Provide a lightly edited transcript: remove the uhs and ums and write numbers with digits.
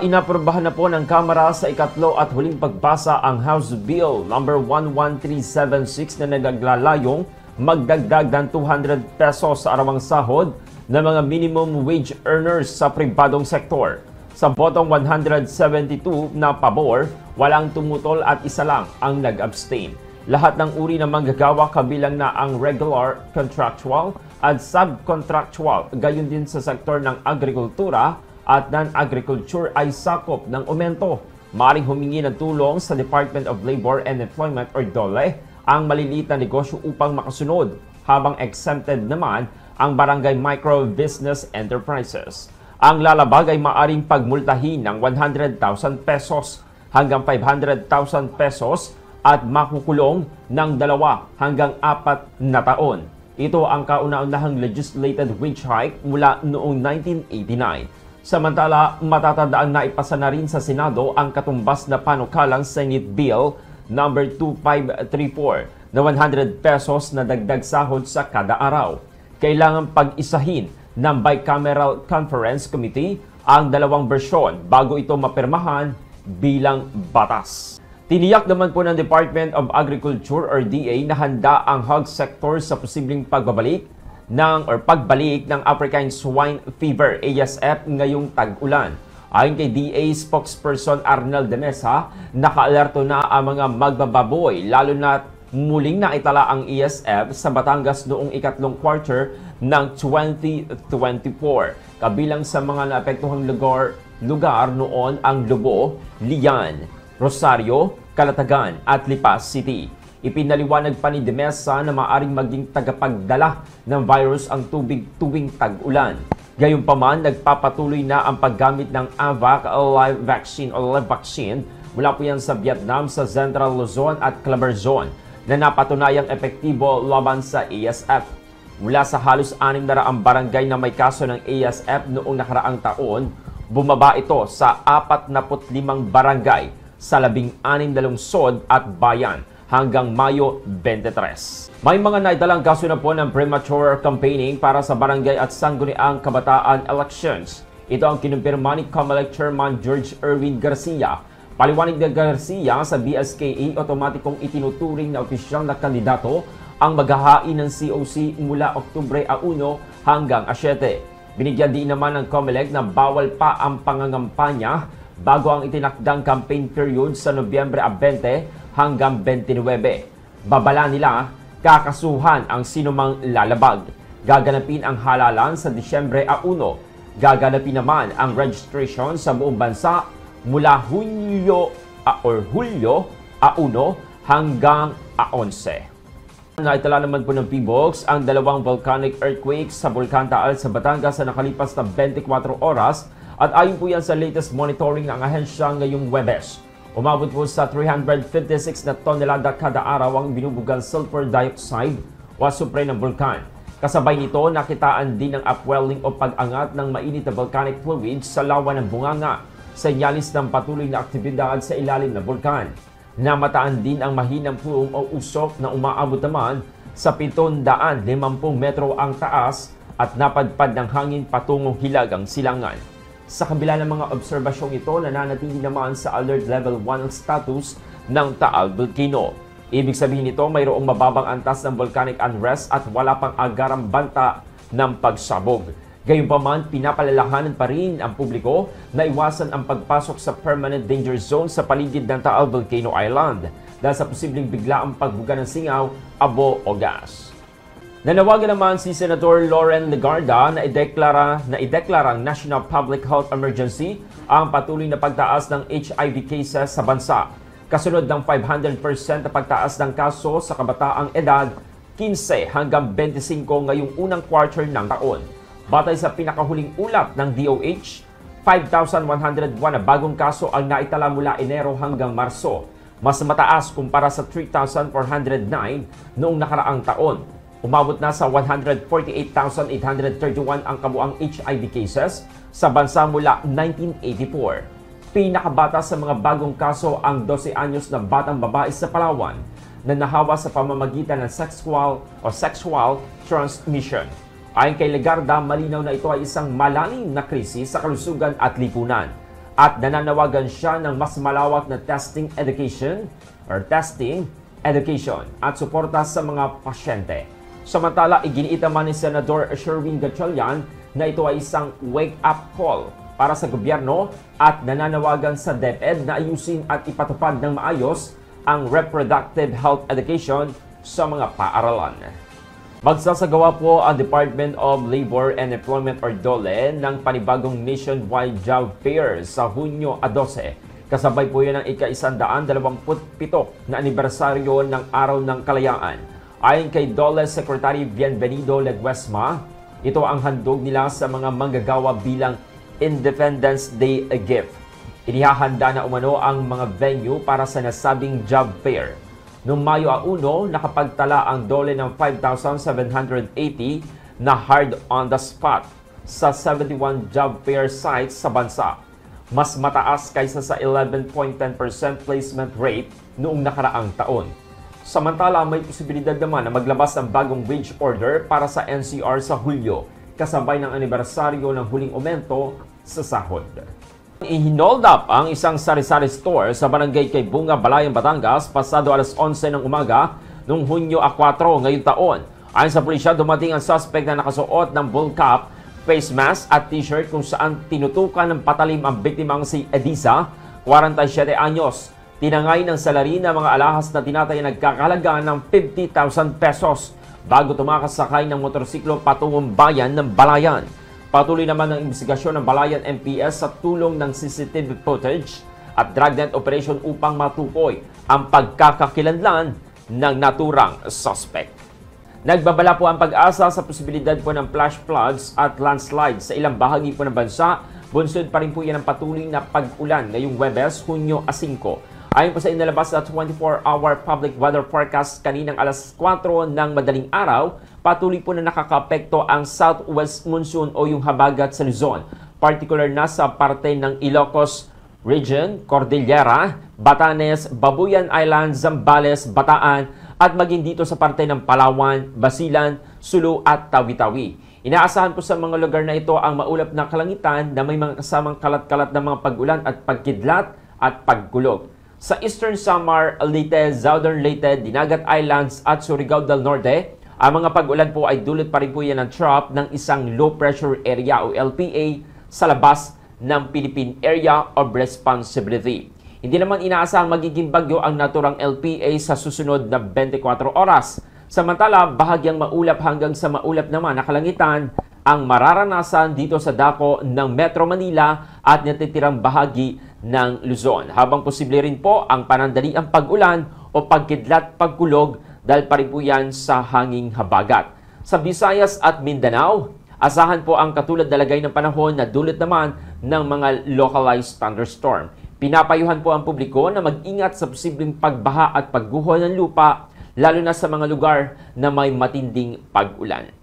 Inaprobahan na po ng Kamara sa ikatlo at huling pagbasa ang House Bill number 11376 na naglalayong magdagdag ng 200 pesos sa arawang sahod ng mga minimum wage earners sa pribadong sektor. Sa botong 172 na pabor, walang tumutol at isa lang ang nag-abstain. Lahat ng uri ng manggagawa kabilang na ang regular, contractual at subcontractual, gayon din sa sektor ng agrikultura at non-agriculture ay sakop ng aumento. Maaaring humingi ng tulong sa Department of Labor and Employment or DOLE ang maliliit na negosyo upang makasunod, habang exempted naman ang barangay micro business enterprises. Ang lalabag ay maaaring pagmultahin ng 100,000 pesos hanggang 500,000 pesos at makukulong ng 2 hanggang 4 na taon. Ito ang kauna-unahang legislated wage hike mula noong 1989. Samantala, matatandaan na ipasa na rin sa Senado ang katumbas na panukalang Senate Bill number 2534 na 100 pesos na dagdag sahod sa kada araw. Kailangan pag-isahin ng Bicameral Conference Committee ang dalawang bersyon bago ito mapirmahan bilang batas. Tiniyak naman po ng Department of Agriculture or DA na handa ang hog sector sa posibleng pagbalik ng African Swine Fever ASF ngayong tag-ulan. Ayon kay DA spokesperson Arnel de Mesa, nakaalerto na ang mga magbababoy lalo na muling naitala ang ASF sa Batangas noong ikatlong quarter ng 2024. Kabilang sa mga naapektuhang lugar noon ang Lobo, Lian, Rosario, Calatagan at Lipas City. Ipinaliwanag pa ni de Mesa na maaaring maging tagapagdala ng virus ang tubig tuwing tag-ulan. Gayunpaman, nagpapatuloy na ang paggamit ng AVAC live vaccine mula po yan sa Vietnam, sa Central Luzon at Calabarzon na napatunayang epektibo laban sa ASF. Mula sa halos 600 barangay na may kaso ng ASF noong nakaraang taon, bumaba ito sa 45 barangay sa 16 na lungsod at bayan hanggang Mayo 23. May mga naidalang kaso na po ng premature campaigning para sa barangay at sangguniang kabataan elections. Ito ang kinumpirma ni COMELEC Chairman George Erwin Garcia. Paliwanag ni Garcia sa BSKE, otomatikong itinuturing na opisyal na kandidato ang maghahain ng COC mula Oktubre 1 hanggang 7. Binigyan din naman ng COMELEC na bawal pa ang pangangampanya bago ang itinakdang campaign period sa Nobyembre 20 hanggang 29. Babala nila, kakasuhan ang sinumang lalabag. Gaganapin ang halalan sa Disyembre 1. Gaganapin naman ang registration sa buong bansa mula Hulyo 1 hanggang 11. Naitala naman po ng PBOX ang 2 volcanic earthquakes sa Bulkan Taal sa Batangas sa nakalipas na 24 oras at ayon po yan sa latest monitoring ng ahensya ngayong Huwebes. Umabot po sa 356 na tonelada kada araw ang binubugang sulfur dioxide o asupre ng bulkan. Kasabay nito, nakitaan din ang upwelling o pag-angat ng mainit na volcanic fluids sa lawa ng bunganga, senyalis ng patuloy na aktibidad sa ilalim ng bulkan. Namataan din ang mahinang pulong o usok na umaabot naman sa 750 metro ang taas at napadpad ng hangin patungong Hilagang Silangan. Sa kabila ng mga obserbasyong ito, nananatili naman sa alert level 1 ang status ng Taal Volcano. Ibig sabihin nito, mayroong mababang antas ng volcanic unrest at wala pang agarang banta ng pagsabog. Gayunpaman, pinapalalahanan pa rin ang publiko na iwasan ang pagpasok sa permanent danger zone sa paligid ng Taal Volcano Island dahil sa posibleng biglaang pagbuga ng singaw, abo o gas. Nanawagan naman si Senator Loren Legarda na ideklarang National Public Health Emergency ang patuloy na pagtaas ng HIV cases sa bansa. Kasunod ng 500% na pagtaas ng kaso sa kabataang edad 15 hanggang 25 ngayong unang quarter ng taon. Batay sa pinakahuling ulat ng DOH, 5,101 na bagong kaso ang naitala mula Enero hanggang Marso. Mas mataas kumpara sa 3,409 noong nakaraang taon. Umabot na sa 148,831 ang kabuang HIV cases sa bansa mula 1984. Pinakabata sa mga bagong kaso ang 12 anyos na batang babae sa Palawan na nahawa sa pamamagitan ng sexual transmission. Ayon kay Legarda, malinaw na ito ay isang malalim na krisis sa kalusugan at lipunan. at nananawagan siya ng mas malawak na testing education at suporta sa mga pasyente. Samantala, iginiit naman ni Senador Sherwin Gatchalian na ito ay isang wake-up call para sa gobyerno at nananawagan sa DepEd na ayusin at ipatupad ng maayos ang reproductive health education sa mga paaralan. Magsasagawa po ang Department of Labor and Employment or DOLE ng panibagong nationwide job fair sa Hunyo 12. Kasabay po yan ang ika-127 na anibersaryo ng Araw ng Kalayaan. Ayon kay DOLE Secretary Bienvenido Leguesma, ito ang handog nila sa mga manggagawa bilang Independence Day gift. Inihahanda na umano ang mga venue para sa nasabing job fair. Noong Mayo 1, nakapagtala ang DOLE ng 5,780 na hard on the spot sa 71 job fair sites sa bansa. Mas mataas kaysa sa 11.10% placement rate noong nakaraang taon. Samantala, may posibilidad naman na maglabas ng bagong wage order para sa NCR sa Hulyo, kasabay ng anibersaryo ng huling aumento sa sahod. I-hold up ang isang sari-sari store sa barangay kay Bunga, Balayan, Batangas pasado alas 11 ng umaga noong Hunyo 4 ngayong taon. Ayon sa pulisya, dumating ang suspect na nakasuot ng bull cap, face mask at t-shirt kung saan tinutukan ng patalim ang biktimang si Edisa, 47 anyos. Tinangay ng salary na mga alahas na tinataya nagkakahalaga ng 50,000 pesos bago tumakas sakay ng motorsiklo patungong bayan ng Balayan. Patuloy naman ang investigasyon ng Balayan MPS sa tulong ng CCTV footage at dragnet operation upang matukoy ang pagkakakilanlan ng naturang suspect. Nagbabala po ang pag-asa sa posibilidad po ng flash floods at landslides sa ilang bahagi po ng bansa. Bunsod pa rin po yan ang patuloy na pag-ulan ngayong Huwebes, Hunyo 5. Ayon po sa inalabas na 24-hour public weather forecast kaninang alas 4 ng madaling araw, patuloy po na nakakapekto ang southwest monsoon o yung habagat sa Luzon, particular na sa parte ng Ilocos Region, Cordillera, Batanes, Babuyan Island, Zambales, Bataan, at maging dito sa parte ng Palawan, Basilan, Sulu at Tawi-Tawi. Inaasahan po sa mga lugar na ito ang maulap na kalangitan na may mga kasamang kalat-kalat na mga pag-ulan at pagkidlat at pagkulog. Sa Eastern Samar, Leyte, Southern Leyte, Dinagat Islands at Surigao del Norte, ang mga pag-ulan po ay dulot pa rin po yan ng trough ng isang low pressure area o LPA sa labas ng Philippine Area of Responsibility. Hindi naman inaasahang magiging bagyo ang naturang LPA sa susunod na 24 oras. Samantala, bahagyang maulap hanggang sa maulap naman na kalangitan ang mararanasan dito sa dako ng Metro Manila at natitirang bahagi ng Luzon. Habang posible rin po ang panandaliang pag-ulan o pagkidlat pagkulog dahil pa rin po yan sa hanging habagat. Sa Visayas at Mindanao, asahan po ang katulad na lagay ng panahon na dulot naman ng mga localized thunderstorm. Pinapayuhan po ang publiko na mag-ingat sa posibleng pagbaha at pagguho ng lupa, lalo na sa mga lugar na may matinding pag-ulan.